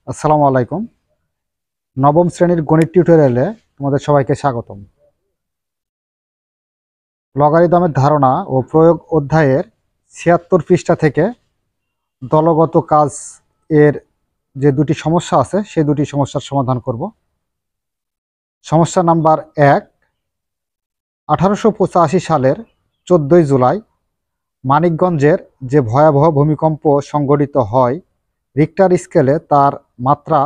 আসসালামু আলাইকুম। নবম শ্রেণীর গণিত টিউটোরিয়ালে তোমাদের সবাইকে স্বাগতম। লগারিদমের ধারণা ও প্রয়োগ অধ্যায়ের ৭৬ পৃষ্ঠা থেকে দলগত কাজ এর যে দুটি সমস্যা আছে সেই দুটি সমস্যার সমাধান করব। সমস্যা নাম্বার ১। ১৮৮৫ সালের ১৪ জুলাই মানিকগঞ্জের যে ভয়াবহ ভূমিকম্প সংঘটিত হয়, রিক্টার স্কেলে তার মাত্রা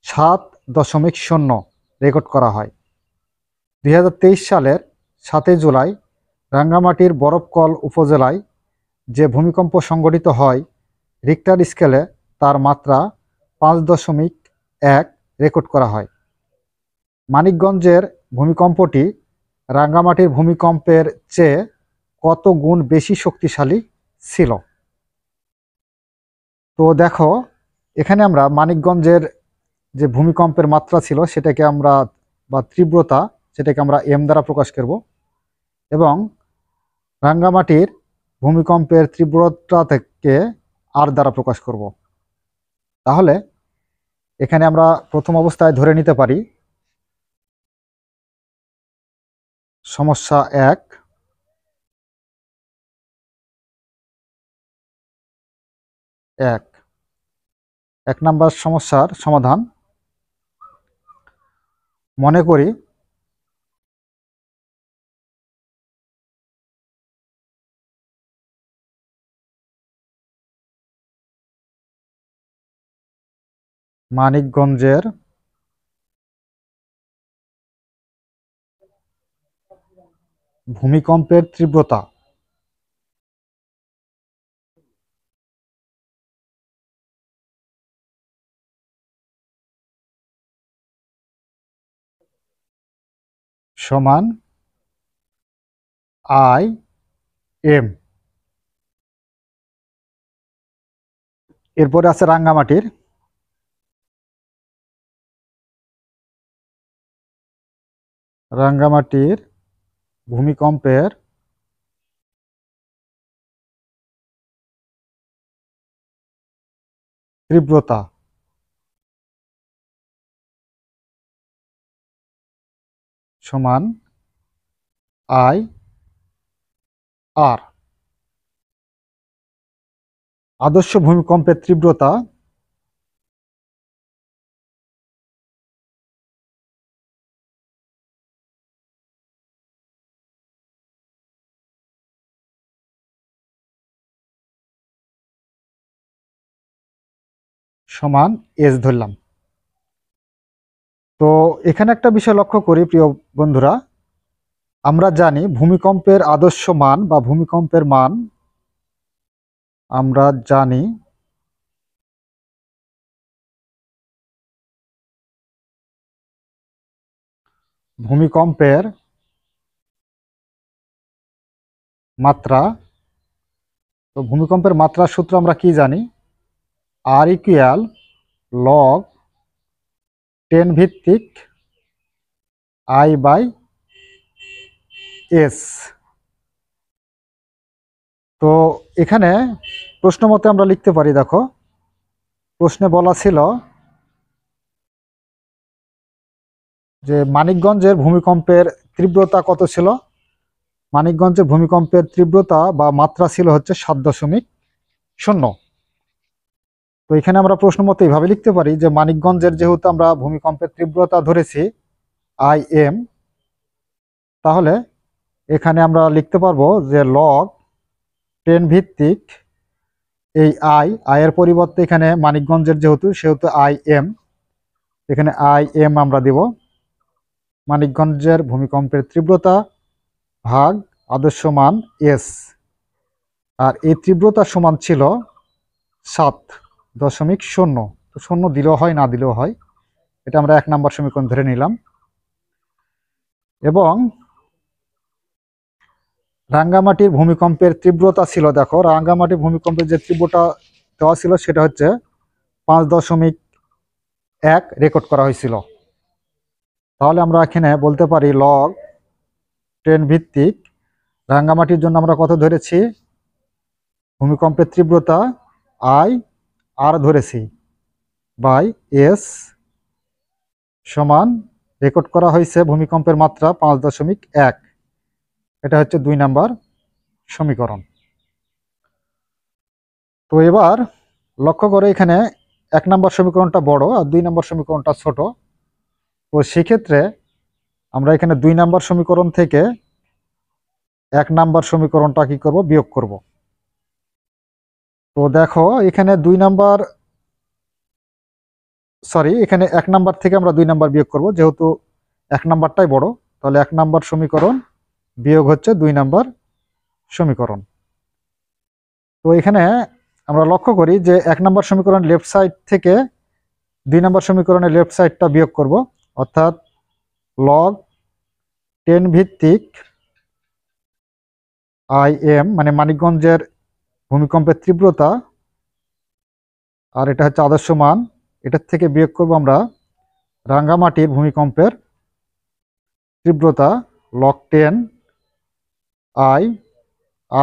৭.০ রেকর্ড করা হয়। ২০২৩ সালের ৭ জুলাই রাঙ্গামাটির বরফকল উপজেলায় যে ভূমিকম্প সংঘটিত হয়, রিক্টার স্কেলে তার মাত্রা ৫.১ রেকর্ড করা হয়। মানিকগঞ্জের ভূমিকম্পটি রাঙ্গামাটির ভূমিকম্পের চেয়ে কত গুণ বেশি শক্তিশালী ছিল? তো দেখো, এখানে আমরা মানিকগঞ্জের যে ভূমিকম্পের মাত্রা ছিল সেটাকে আমরা বা তীব্রতা সেটাকে আমরা এম দ্বারা প্রকাশ করব এবং রাঙ্গামাটির ভূমিকম্পের তীব্রতা থেকে আর দ্বারা প্রকাশ করব। তাহলে এখানে আমরা প্রথম অবস্থায় ধরে নিতে পারি সমস্যা ১। এক নম্বর সমস্যার সমাধান। মনে করি মানিকগঞ্জের ভূমিকম্পের তীব্রতা সমান আই এম। এরপরে আছে রাঙ্গামাটির ভূমিকম্পের তীব্রতা সমান আই আর। আদর্শ ভূমিকম্পের তীব্রতা সমান এস ধরলাম। তো এখানে একটা বিষয় লক্ষ্য করি প্রিয় বন্ধুরা, আমরা জানি ভূমিকম্পের আদর্শ মান বা ভূমিকম্পের মান আমরা জানি ভূমিকম্পের মাত্রা। তো ভূমিকম্পের মাত্রার সূত্র আমরা কি জানি? আর ইকুয়াল লগ 10 ভিত্তিক আই বাই এস। তো এখানে প্রশ্ন মতে আমরা লিখতে পারি, দেখো প্রশ্নে বলা ছিল যে মানিকগঞ্জের ভূমিকম্পের তীব্রতা কত ছিল। মানিকগঞ্জের ভূমিকম্পের তীব্রতা বা মাত্রা ছিল হচ্ছে ৭.০। তো এখানে আমরা প্রশ্ন মতো এইভাবে লিখতে পারি যে মানিকগঞ্জের যেহেতু আমরা ভূমিকম্পের তীব্রতা ধরেছি আই এম, তাহলে এখানে আমরা লিখতে পারবো যে লগ 10 ভিত্তিক এই আয়ের পরিবর্তে এখানে মানিকগঞ্জের সেহেতু আই এম, এখানে আই এম আমরা দেব মানিকগঞ্জের ভূমিকম্পের তীব্রতা ভাগ আদর্শ মান এস। আর এই তীব্রতা সমান ছিল ৭.০। তো ০ দিলেও হয়, না দিলেও হয়, এটা আমরা ১ নম্বর সমীকরণ ধরে নিলাম। এবং রাঙ্গামাটির ভূমিকম্পের তীব্রতা ছিল, দেখো রাঙ্গামাটির ভূমিকম্পের যে তীব্রতা দেওয়া ছিল সেটা হচ্ছে ৫.১ রেকর্ড করা হয়েছিল। তাহলে আমরা এখানে বলতে পারি লগ 10 ভিত্তিক রাঙ্গামাটির জন্য আমরা কত ধরেছি? ভূমিকম্পের তীব্রতা আই আর ধরেছি বাই এস সমান রেকর্ড করা হয়েছে ভূমিকম্পের মাত্রা 5.1। এটা হচ্ছে 2 নাম্বার সমীকরণ। তো এবার লক্ষ্য করে এখানে 1 নাম্বার সমীকরণটা বড় আর 2 নাম্বার সমীকরণটা ছোট। তো সেক্ষেত্রে আমরা এখানে 2 নাম্বার সমীকরণ থেকে 1 নাম্বার সমীকরণটা কি করব, বিয়োগ করব। তো দেখো এখানে 2 নাম্বার এখানে 1 নাম্বার থেকে আমরা 2 নাম্বার বিয়োগ করব, যেহেতু 1 নাম্বারটাই বড়। তাহলে 1 নাম্বার সমীকরণ বিয়োগ হচ্ছে 2 নাম্বার সমীকরণ। তো এখানে আমরা লক্ষ্য করি যে 1 নাম্বার সমীকরণ লেফট সাইড থেকে 2 নাম্বার সমীকরণের লেফট সাইডটা বিয়োগ করব, অর্থাৎ লগ 10 ভিত্তিক IM মানে মানিকগঞ্জের ভূমিকম্পের তীব্রতা, আর এটা হচ্ছে আদর্শ মান, এটার থেকে বিয়োগ করব আমরা রাঙ্গামাটির ভূমিকম্পের তীব্রতা লগ 10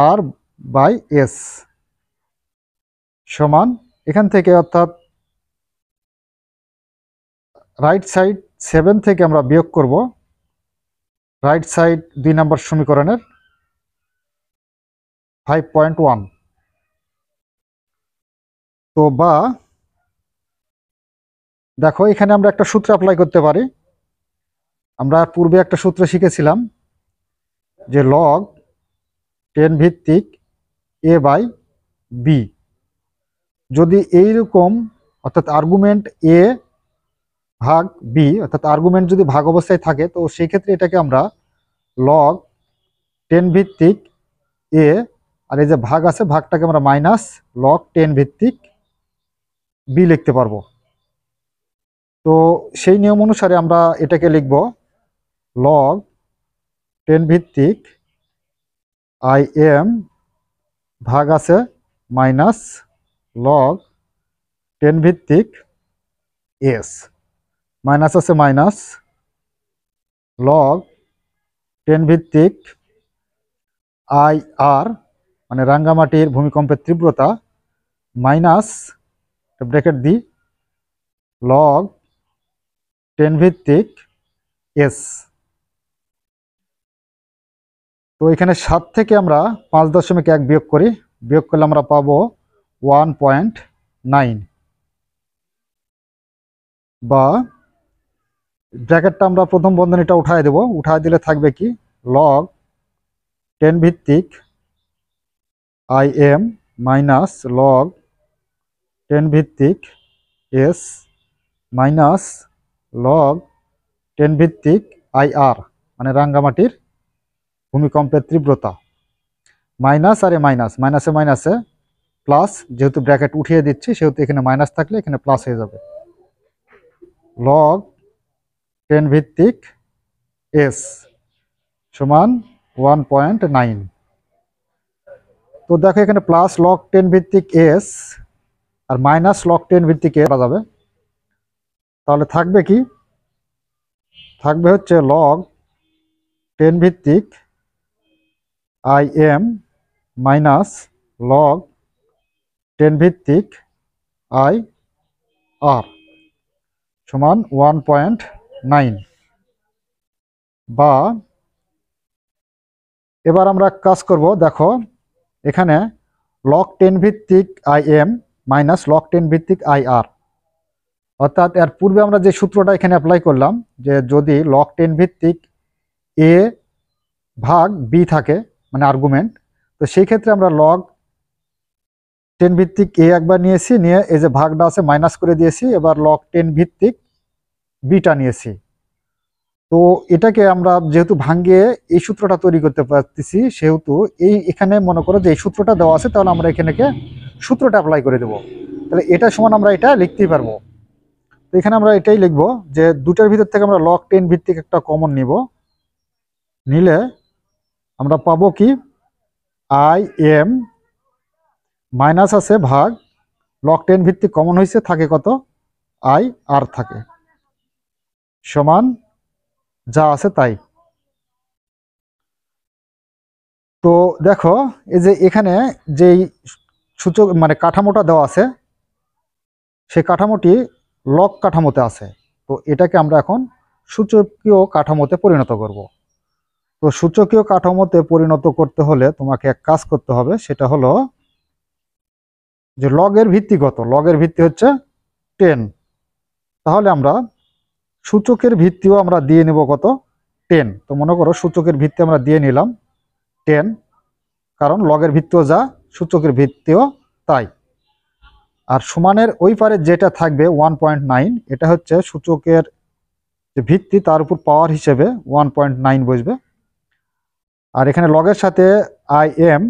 IR/S সমান এখান থেকে, অর্থাৎ রাইট সাইড 7 থেকে আমরা বিয়োগ করব রাইট সাইড 2 নাম্বার সমীকরণের 5.1। তো বা দেখো এখানে আমরা একটা সূত্র অ্যাপ্লাই করতে পারি। আমরা পূর্বে একটা সূত্র শিখেছিলাম যে লগ 10 ভিত্তিক A/B, যদি এইরকম অর্থাৎ আর্গুমেন্ট A ভাগ B অর্থাৎ আর্গুমেন্ট যদি ভাগ অবস্থায় থাকে, তো সেই ক্ষেত্রে এটাকে আমরা লগ 10 ভিত্তিক A, আর এই যে ভাগ আছে ভাগটাকে আমরা মাইনাস লগ 10 ভিত্তিক B লিখতে পারবো। তো সেই নিয়ম অনুসারে আমরা এটাকে লিখব লগ 10 ভিত্তিক IM ভাগ আছে মাইনাস লগ 10 ভিত্তিক S, মাইনাস আছে মাইনাস লগ 10 ভিত্তিক IR মানে রাঙ্গামাটির ভূমিকম্পের তীব্রতা মাইনাস ব্র্যাকেট দি লগ 10 ভিত্তিক S। তো এখানে 7 থেকে আমরা 5.1 বিয়োগ করি, বিয়োগ করলে আমরা পাবো 1.9, বা ব্র্যাকেটটা আমরা প্রথম বন্ধনীটা উঠায় দেব, উঠায় দিলে থাকবে কি লগ 10 ভিত্তিক IM মাইনাস লগ 10 ভিত্তিক S মাইনাস লগ 10 ভিত্তিক IR মানে রাঙ্গামাটির ভূমিকম্পের তীব্রতা, মাইনাস আর মাইনাস, মাইনাসে মাইনাসে প্লাস, যেহেতু ব্র্যাকেট উঠিয়ে দিচ্ছি সেহেতু এখানে মাইনাস থাকলে এখানে প্লাস হয়ে যাবে, লগ 10 ভিত্তিক S সমান 1.9। তো দেখো এখানে প্লাস লগ 10 ভিত্তিক S আর মাইনাস লগ 10 ভিত্তিক A করা যাবে। তাহলে থাকবে কি, থাকবে হচ্ছে লগ 10 ভিত্তিক IM মাইনাস লগ 10 ভিত্তিক IR সমান 1.9। বা এবার আমরা কাজ করব, দেখো এখানে লগ 10 ভিত্তিক IM মাইনাস লগ 10 ভিত্তিক IR, অর্থাৎ এর পূর্বে আমরা যে সূত্রটা এখানে অ্যাপ্লাই করলাম যে যদি লগ 10 ভিত্তিক A ভাগ B থাকে মানে আর্গুমেন্ট, তো সেই ক্ষেত্রে আমরা লগ 10 ভিত্তিক A একবার নিয়েছি, নিয়ে এই যে ভাগটা আছে মাইনাস করে দিয়েছি, এবার লগ 10 ভিত্তিক Bটা নিয়েছি। তো এটাকে আমরা যেহেতু ভাঙ্গিয়ে এই সূত্রটা তৈরি করতে পারতেছি, সেহেতু এখানে মনে করো যে এই সূত্রটা দেওয়া আছে, তাহলে আমরা এখানে সূত্রটা অ্যাপ্লাই করে দেবো, তাহলে এটা সমান আমরা এটা লিখতেই পারবো। তো এখানে আমরা এটাই লিখবো যে দুটার ভিতর থেকে আমরা লগ 10 ভিত্তিক একটা কমন নিব, নিলে আমরা পাবো কি IM মাইনাস আছে ভাগ লগ 10 ভিত্তিক কমন হয়েছে, থাকে কত IR থাকে, সমান যা আছে তাই। তো দেখো এই যে এখানে যেই সূচক মানে কাঠামোটা দেওয়া আছে, সেই কাঠামোটি লগ কাঠামোতে আছে। তো এটাকে আমরা এখন সূচকীয় কাঠামোতে পরিণত করব। তো সূচকীয় কাঠামোতে পরিণত করতে হলে তোমাকে এক কাজ করতে হবে, সেটা হলো যে লগের ভিত্তি কত? লগের ভিত্তি হচ্ছে 10। তাহলে আমরা সূচকের ভিত্তিও আমরা দিয়ে নেব কত? 10। তো মনে করো সূচকের ভিত্তি আমরা দিয়ে নিলাম 10, কারণ লগের ভিত্তিও যা সূচকের ভিত্তিও তাই। আর সমানের ওই পারে যেটা থাকবে 1.9, এটা হচ্ছে সূচকের যে ভিত্তি, তার উপর পাওয়ার হিসেবে 1.9 বসবে। আর এখানে লগের সাথে আই এম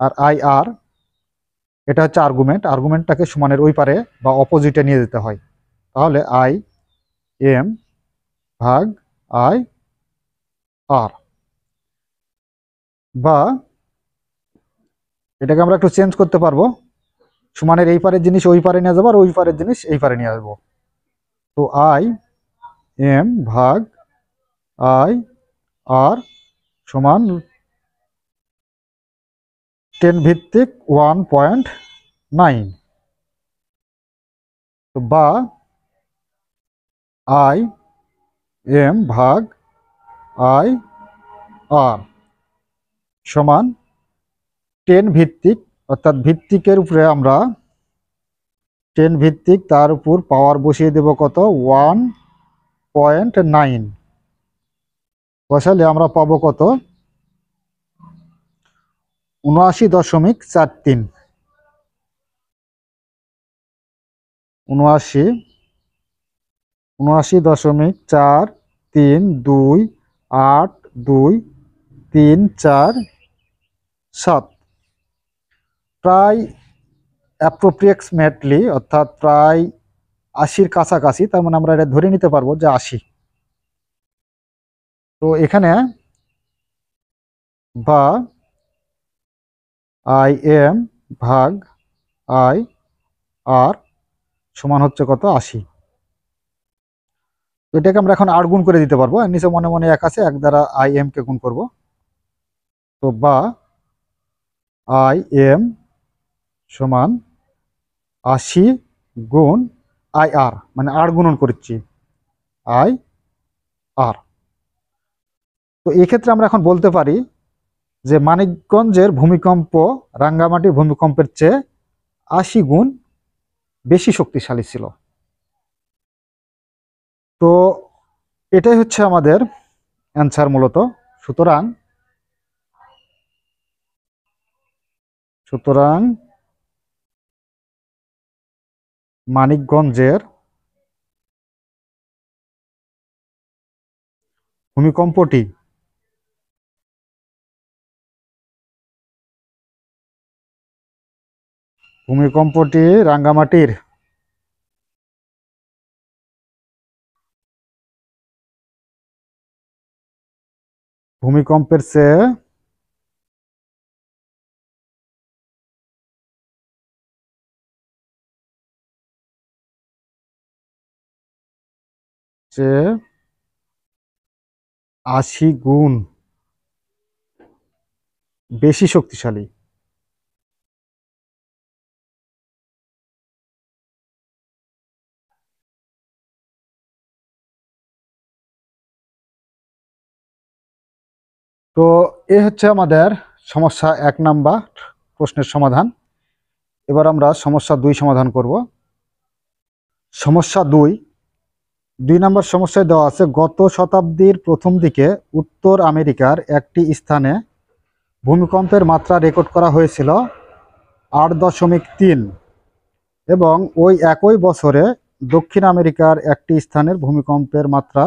আর আই আর, এটা হচ্ছে আর্গুমেন্টটাকে সমানের ওই পারে বা অপোজিটে নিয়ে যেতে হয়। তাহলে আই এম ভাগ আই আর, বা এটাকে আমরা একটু চেঞ্জ করতে পারবো, সমানের এই পারের জিনিস ওই পারে নিয়ে যাবো আর ওই পারের জিনিস এই পারে নিয়ে আসবো। তো আই এম ভাগ আই আর সমান 10 ভিত্তিক 1.9, তো বা আই এম ভাগ আই আর সমান 10 ভিত্তিক, অর্থাৎ ভিত্তিকের উপরে আমরা 10 ভিত্তিক, তার উপর পাওয়ার বসিয়ে দেব কত? 1.9 বসালে আমরা পাবো কত? 79.43, 79.43282347, প্রায় অ্যাপ্রোপ্রিয়েটলি, অর্থাৎ প্রায় 80-র কাছাকাছি। তার মানে আমরা এটা ধরে নিতে পারবো যে 80। তো এখানে বা আই এম ভাগ আই আর সমান হচ্ছে কত? 80। তো এটাকে আমরা এখন 8 গুণ করে দিতে পারবো, আর নিচে মনে মনে 1 আছে, 1 দ্বারা আই এম কে গুণ করব। তো বা আই এম সমান 80 গুণ আই আর, মানে 8 গুণন করছি আই আর। তো এক্ষেত্রে আমরা এখন বলতে পারি যে মানিকগঞ্জের ভূমিকম্প রাঙ্গামাটির ভূমিকম্পের চেয়ে 80 গুণ বেশি শক্তিশালী ছিল। তো এটাই হচ্ছে আমাদের অ্যান্সার মূলত। সুতরাং সুতরাং মানিকগঞ্জের ভূমিকম্পটি রাঙ্গামাটির ভূমিকম্পের চেয়ে চেয়ে 80 গুণ বেশি শক্তিশালী। তো এ হচ্ছে আমাদের সমস্যা 1 নাম্বার প্রশ্নের সমাধান। এবার আমরা সমস্যা 2 সমাধান করব। সমস্যা 2 নম্বর সমস্যায় দেওয়া আছে, গত শতাব্দীর প্রথম দিকে উত্তর আমেরিকার একটি স্থানে ভূমিকম্পের মাত্রা রেকর্ড করা হয়েছিল 8.3, এবং ওই একই বছরে দক্ষিণ আমেরিকার একটি স্থানের ভূমিকম্পের মাত্রা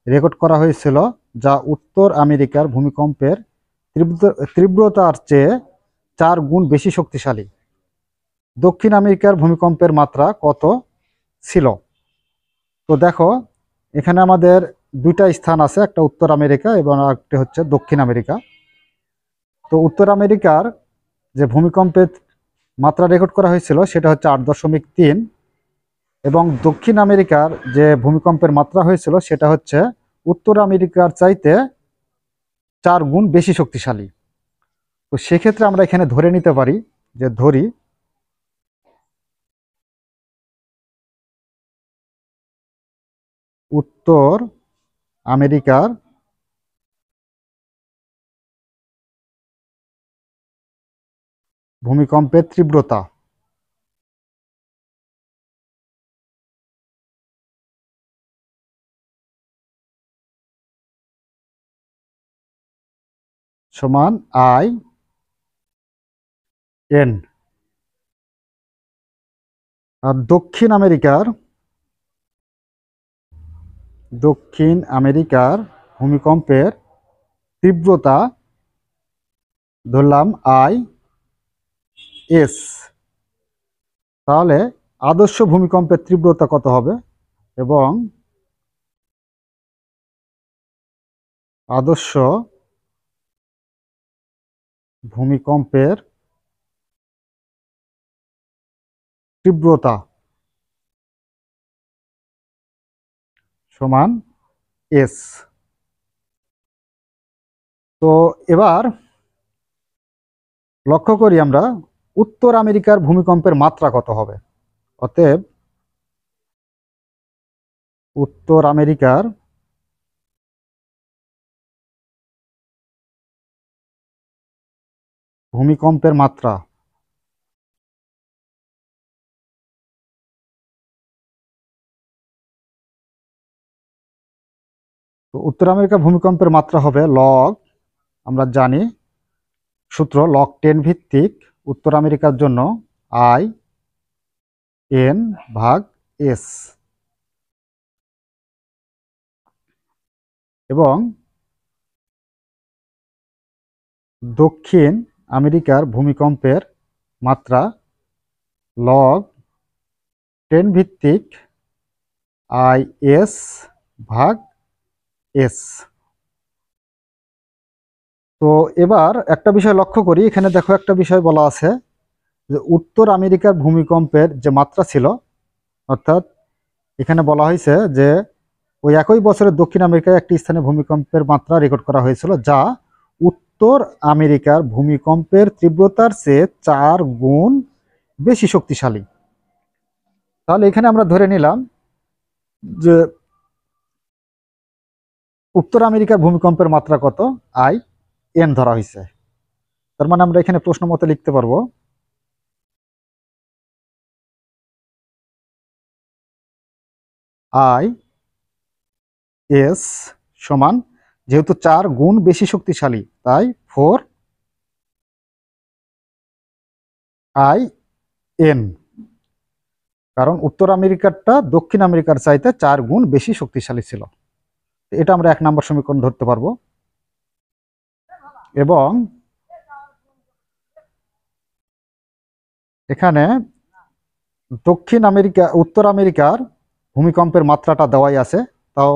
রেকর্ড করা হয়েছিল যা উত্তর আমেরিকার ভূমিকম্পের তীব্রতার চেয়ে 4 গুণ বেশি শক্তিশালী। দক্ষিণ আমেরিকার ভূমিকম্পের মাত্রা কত ছিল? তো দেখো, এখানে আমাদের 2টা স্থান আছে, একটা উত্তর আমেরিকা এবং একটা হচ্ছে দক্ষিণ আমেরিকা। তো উত্তর আমেরিকার যে ভূমিকম্পের মাত্রা রেকর্ড করা হয়েছিল সেটা হচ্ছে 8.3, এবং দক্ষিণ আমেরিকার যে ভূমিকম্পের মাত্রা হয়েছিল সেটা হচ্ছে উত্তর আমেরিকার চাইতে 4 গুণ বেশি শক্তিশালী। তো সেক্ষেত্রে আমরা এখানে ধরে নিতে পারি, যে ধরি উত্তর আমেরিকার ভূমিকম্পের তীব্রতা সমান আই এন। আর দক্ষিণ আমেরিকার ভূমিকম্পের তীব্রতা ধরলাম আই এস। তাহলে আদর্শ ভূমিকম্পের তীব্রতা কত হবে, এবং আদর্শ ভূমিকম্পের তীব্রতা সমান এস। তো এবার লক্ষ্য করি আমরা উত্তর আমেরিকার ভূমিকম্পের মাত্রা কত হবে। অতএব উত্তর আমেরিকার ভূমিকম্পের মাত্রা তো উত্তর আমেরিকার ভূমিকম্পের মাত্রা হবে লগ, আমরা জানি সূত্র লগ 10 ভিত্তিক উত্তর আমেরিকার জন্য আই এন ভাগ এস, এবং দক্ষিণ আমেরিকার ভূমিকম্পের মাত্রা লগ 10 ভিত্তিক আই এস ভাগ এস। তো এবার একটা বিষয় লক্ষ্য করি, এখানে দেখো একটা বিষয় বলা আছে যে উত্তর আমেরিকার ভূমিকম্পের যে মাত্রা ছিল, অর্থাৎ এখানে বলা হয়েছে যে ওই একই বছরে দক্ষিণ আমেরিকায় একটি স্থানে ভূমিকম্পের মাত্রা রেকর্ড করা হয়েছিল যা উত্তর আমেরিকার ভূমিকম্পের তীব্রতার চেয়ে 4 গুণ বেশি শক্তিশালী। তাহলে এখানে আমরা ধরে নিলাম যে উত্তর আমেরিকার ভূমিকম্পের মাত্রা কত, আই এন ধরা হয়েছে। তার মানে আমরা এখানে প্রশ্ন মতে লিখতে পারবো আই এস সমান, যেহেতু 4 গুণ বেশি শক্তিশালী তাই 4 আই এন, কারণ উত্তর আমেরিকারটা দক্ষিণ আমেরিকার চাইতে 4 গুণ বেশি শক্তিশালী ছিল। এটা আমরা 1 নম্বর সমীকরণ ধরতে পারবো। এবং এখানে উত্তর আমেরিকার ভূমিকম্পের মাত্রাটা দেওয়াই আছে, তাও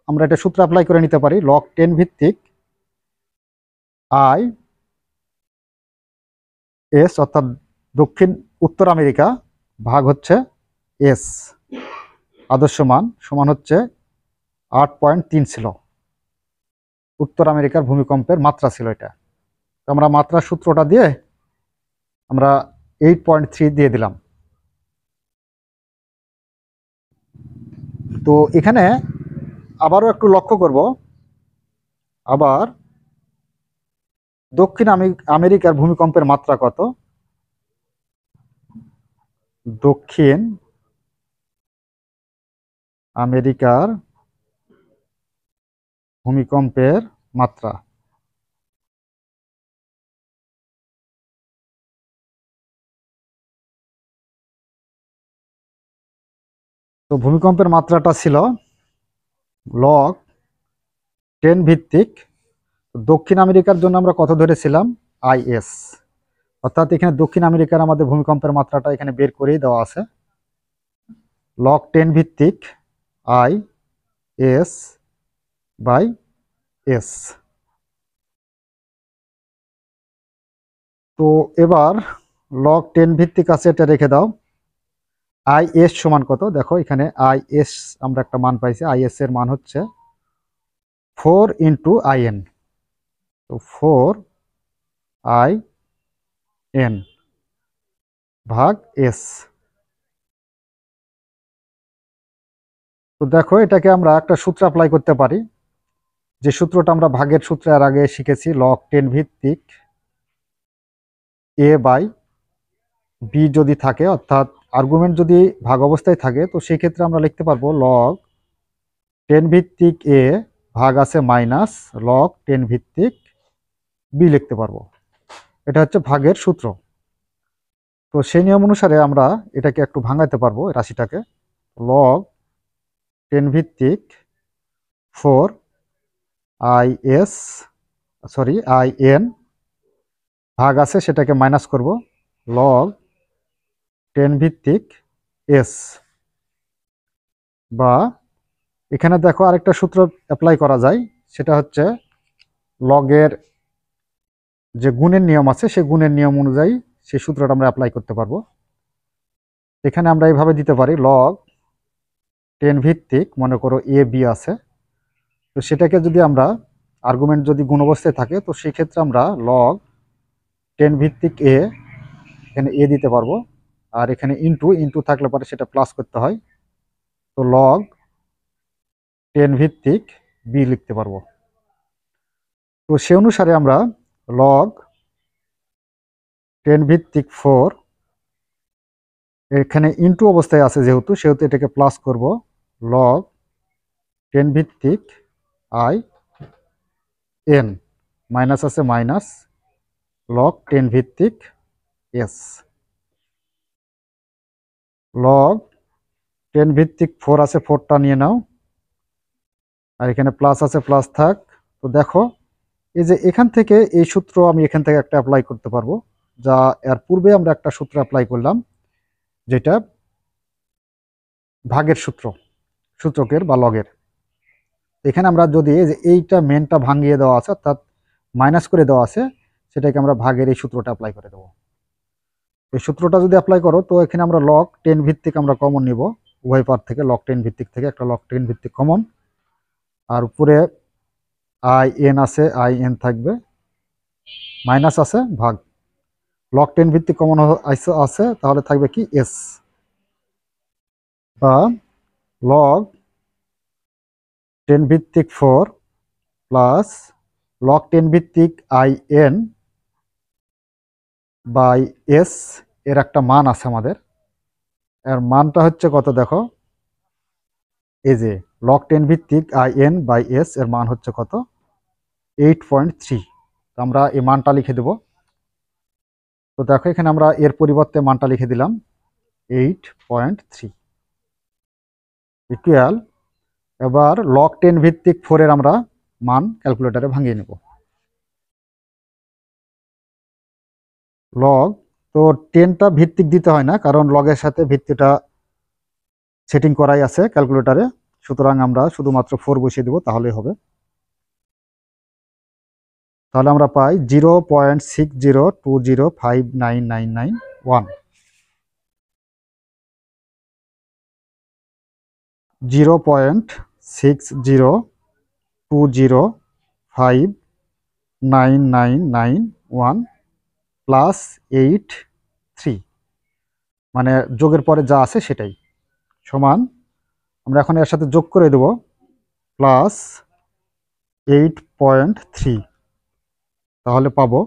আমরা এটা সূত্র অ্যাপ্লাই করে নিতে পারি লগ 10 ভিত্তিক আই এস, অর্থাৎ উত্তর আমেরিকা ভাগ হচ্ছে এস আদর্শ মান সমান হচ্ছে 8.3 ছিল উত্তর আমেরিকার ভূমিকম্পের মাত্রা ছিল এটা। আমরা মাত্রার সূত্রটা দিয়ে আমরা 8.3 দিয়ে দিলাম। তো এখানে আবারও একটু লক্ষ্য করব, আবার দক্ষিণ আমেরিকার ভূমিকম্পের মাত্রা কত। দক্ষিণ আমেরিকার ভূমিকম্পের মাত্রা তো ভূমিকম্পের মাত্রাটা ছিল লগ 10 ভিত্তিক, দক্ষিণ আমেরিকার জন্য আমরা কত ধরেছিলাম আইএস, অর্থাৎ এখানে দক্ষিণ আমেরিকার আমাদের ভূমিকম্পের মাত্রাটা এখানে বের করেই দেওয়া আছে লগ 10 ভিত্তিক আই এস বাই এস। তো এবার লগ 10 ভিত্তিক আছে, এটা রেখে দাও। আই এস সমান কত, দেখো এখানে আই এস আমরা একটা মান পাইছি, আই এস এর মান হচ্ছে 4 ইন্টু আই এন, তো 4 আই এন ভাগ এস। তো দেখো এটাকে আমরা একটা সূত্র অ্যাপ্লাই করতে পারি, যে সূত্রটা আমরা ভাগের সূত্রে এর আগে শিখেছি, log 10 ভিত্তিক a বাই b যদি থাকে, অর্থাৎ আর্গুমেন্ট যদি ভাগ অবস্থায় থাকে, তো সেই ক্ষেত্রে আমরা লিখতে পারবো log 10 ভিত্তিক a ভাগ আছে মাইনাস log 10 ভিত্তিক b লিখতে পারবো। এটা হচ্ছে ভাগের সূত্র। তো সেই নিয়ম অনুসারে আমরা এটাকে একটু ভাঙাইতে পারবো রাশিটাকে। log 10 ভিত্তিক 4 i n ভাগ আছে, সেটাকে মাইনাস করব log 10 ভিত্তিক s, বা এখানে দেখো আরেকটা সূত্র অ্যাপ্লাই করা যায়, সেটা হচ্ছে লগের যে গুণের নিয়ম আছে, সেই গুণের নিয়ম অনুযায়ী সেই সূত্রটা আমরা অ্যাপ্লাই করতে পারবো। এখানে আমরা এইভাবে দিতে পারি log 10 ভিত্তিক, মনে করো a b আছে, তো সেটাকে যদি আমরা আর্গুমেন্ট যদি গুণ অবস্থায় থাকে, তো সেই ক্ষেত্রে আমরা log 10 ভিত্তিক a, এখানে a দিতে পারবো, আর এখানে ইনটু ইনটু থাকলে পরে সেটা প্লাস করতে হয়, তো log 10 ভিত্তিক b লিখতে পারবো। তো সে অনুসারে আমরা log 10 ভিত্তিক 4, এখানে ইনটু অবস্থায় আছে সেহেতু এটাকে প্লাস করব log 10 ভিত্তিক i n, মাইনাস আছে মাইনাস log 10 ভিত্তিক s, log 10 ভিত্তিক 4 আছে, 4টা নিয়ে নাও, আর এখানে প্লাস আছে, প্লাস থাক। তো দেখো এই যে এখান থেকে এই সূত্র আমি এখান থেকে একটা অ্যাপ্লাই করতে পারবো, যা এর পূর্বে আমরা একটা সূত্র অ্যাপ্লাই করলাম, যেটা ভাগের সূত্রকের বা লগের। এখানে আমরা যদি এই যে এইটা মেনটা ভাঙিয়ে দেওয়া আছে, অর্থাৎ মাইনাস করে দেওয়া আছে, সেটাকে আমরা ভাগের এই সূত্রটা অ্যাপ্লাই করে দেবো। এই সূত্রটা যদি অ্যাপ্লাই করো, তো এখানে আমরা log 10 ভিত্তিক আমরা কমন নিব, উভয় পার থেকে log 10 ভিত্তিক থেকে একটা log 10 ভিত্তিক কমন, আর উপরে i n আছে, i n থাকবে, মাইনাস আছে ভাগ, log 10 ভিত্তিক কমন আছে, তাহলে থাকবে কি s, বা log 10 ভিত্তিক 4 প্লাস log 10 ভিত্তিক i n বাই s, এর একটা মান আছে আমাদের, এর মানটা হচ্ছে কত দেখো, এই যে log 10 ভিত্তিক i n বাই s এর মান হচ্ছে কত, 8.3। আমরা এই মানটা লিখে দেব। তো দেখো এখানে আমরা এর পরিবর্তে মানটা লিখে দিলাম 8.3 ইকুয়াল, এবার log 10 ভিত্তিক 4 এর আমরা মান ক্যালকুলেটরে ভাঙিয়ে নেব। log, তো 10টা ভিত্তিক দিতে হয় না, কারণ লগের সাথে ভিত্তিটা সেটিং করাই আছে ক্যালকুলেটরে, সুতরাং আমরা শুধুমাত্র 4 বসিয়ে দেব, তাহলেই হবে। তাহলে আমরা পাই 0.6020599991, 0.6020599991 প্লাস 83, মানে যোগের পরে যা আছে সেটাই, সমান, আমরা এখন এর সাথে যোগ করে দেব প্লাস 8.3, তাহলে পাবো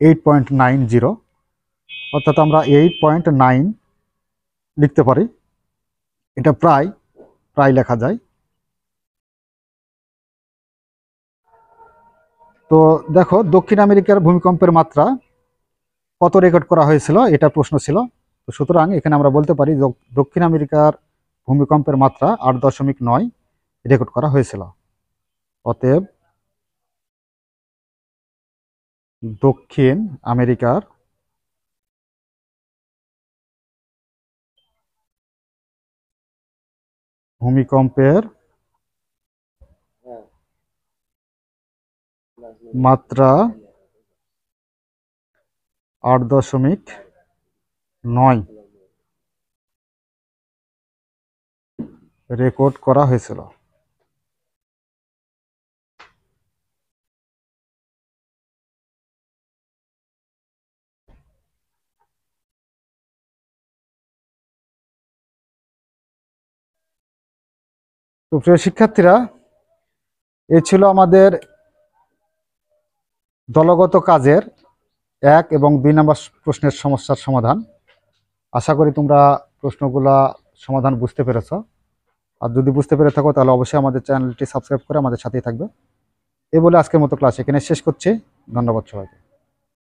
8.90, অর্থাৎ আমরা 8.9 লিখতে পারি, এটা প্রায় প্রায় লেখা যায়। তো দেখো দক্ষিণ আমেরিকার ভূমিকম্পের মাত্রা কত রেকর্ড করা হয়েছিল, এটা প্রশ্ন ছিল। তো সুতরাং এখানে আমরা বলতে পারি দক্ষিণ আমেরিকার ভূমিকম্পের মাত্রা 8.9 রেকর্ড করা হয়েছিল। অতএব দক্ষিণ আমেরিকার ভূমিকম্পের মাত্রা 8.9 রেকর্ড করা হয়েছিল। তো প্রিয় শিক্ষার্থীরা, এই ছিল আমাদের দলগত কাজের 1 এবং 2 নম্বর প্রশ্নের সমস্যার সমাধান। আশা করি তোমরা প্রশ্নগুলা সমাধান বুঝতে পেরেছো। আর যদি বুঝতে পেরে থাকো তাহলে অবশ্যই আমাদের চ্যানেলটি সাবস্ক্রাইব করে আমাদের সাথেই থাকবে। এই বলে আজকের মতো ক্লাস এখানে শেষ করছি। ধন্যবাদ সবাইকে।